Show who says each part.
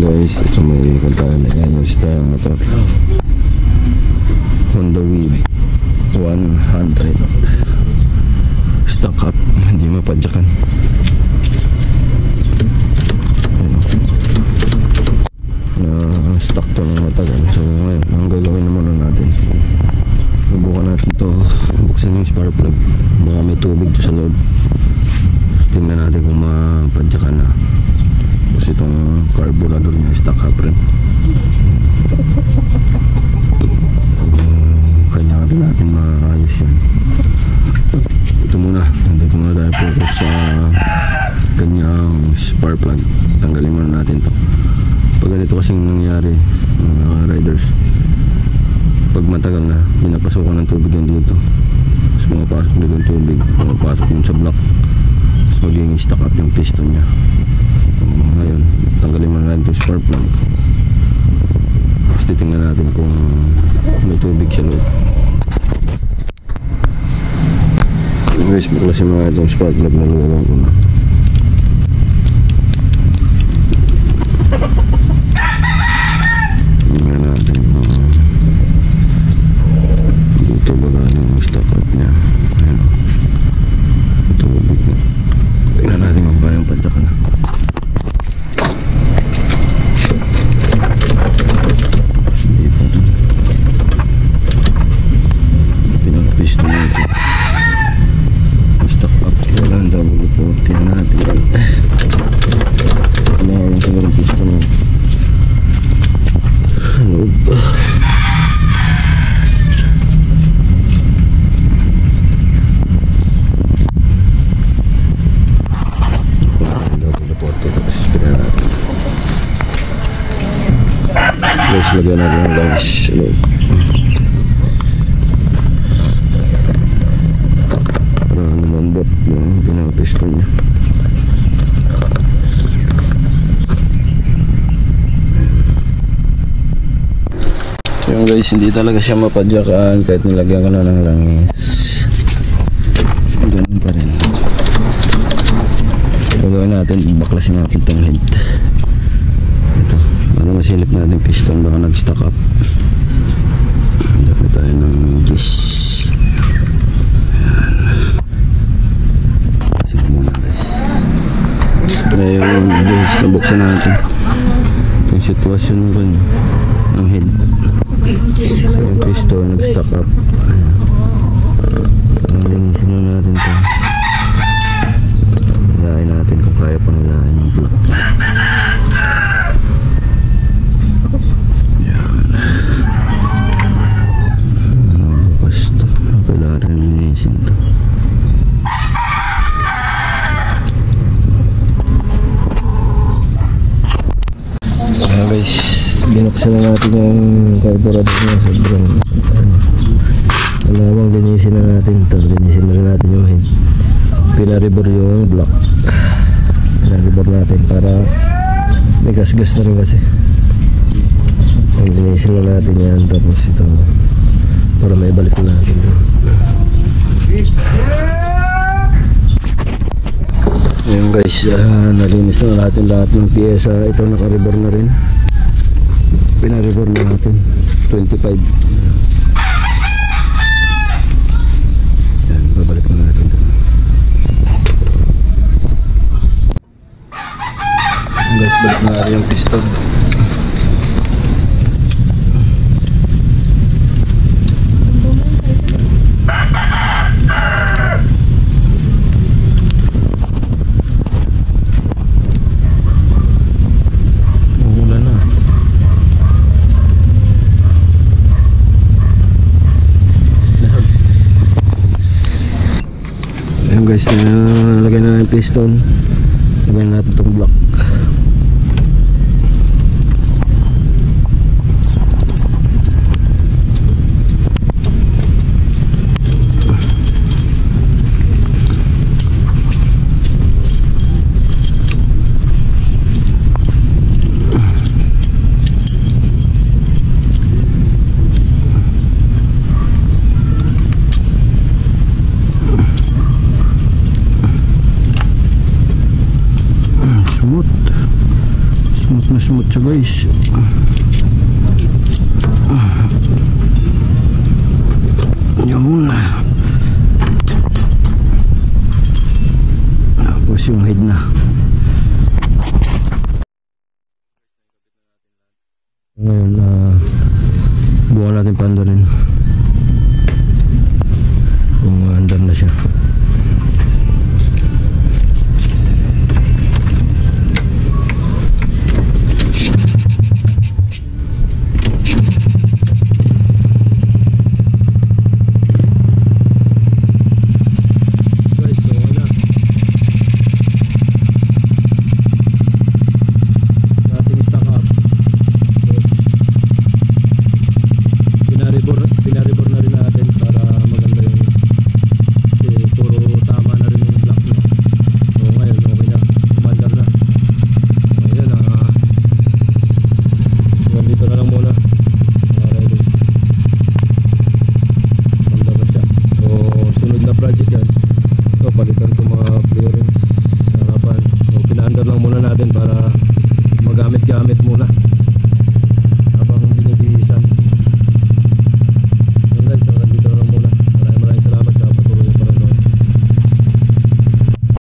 Speaker 1: guys, ito may kantahan na yan yung sa motor Honda Wave 100 stock up, hindi mapadyakan. Na stock to ng matagal. So ngayon, ang gagawin na muna natin, subukan natin to, buksan yung spark plug, baka may tubig to sa loob. So, tingnan natin kung mapadyakan na. Tapos itong carburetor niya stock up rin. Kanya natin maayos yan. Ito muna tayo focus sa kanyang spark plug. Tanggalin muna natin to. Pag ganito kasing nangyari, mga riders, pag matagal na pinapasokan ng tubig yan dito, tapos pumapasok dito yung tubig, pumapasok yun sa block, tapos magiging stock up yung piston nya. Ngayon, tanggalin muna natin itong spark plug, tapos titingnan natin kung may tubig sa loob. Guys, baklasin mga itong spark plug na luwalan ko na. Tingnan natin dito ba galing yung stock up nya. Ayan, ito tubig na. Tingnan natin kung bayang padyakan na. Hindi pa ito. Pinag-piston na ito. Stock up, walang W40. Tingnan natin. Walang sigurong piston na. Loob. Guys, lagyan natin ang guys loob para lumambot yung pinapiston niya. Yung guys, hindi talaga siya mapadyakan kahit nilagyan ko na ng langis, ganun pa rin. Gagawin natin, baklasin natin itong head ito, para masilip natin piston, baka nag-stock up. Dapat tayo ng gis. Ayan, sige muna guys. Ngayon guys, nabuksan natin yung sitwasyon ng head. So yung piston nag-stock up. Linisin na natin ito. Hilahin natin kung kaya pang hilahin yung block. Yan. Bukas ito. Kailangan rin linisin ito. Ayan guys, binuksan na natin yung carburetor niya. Sobrang malawang, linisin na natin ito. Linisin na rin natin yung head. Pinaribor yung block. Pinaribor natin para may gas-gas na rin kasi. Linisin na natin yan. Tapos ito para may balik na natin ito. Ayan guys, nalinis na natin lahat ng piyesa. Ito nakaribor na rin. Pinaribor na natin 25. Yan, babalik na natin ito. Guys, balik na natin yung piston. Guys, nalagay na yung piston, lagyan natin itong block. Smooth. Smooth na smooth siya guys. Yun. Tapos yung head na. Ngayon, buwan natin panda rin kung andar na siya. Pinaribor na rin natin para maganda yung kasi puro tama na rin yung block niya. So ngayon okay na, umandar na. Ayan dito na lang muna riders. Umandar na siya. So sunod na project yan. So palitan ko mga clearance harapan. So pinaandar lang muna natin para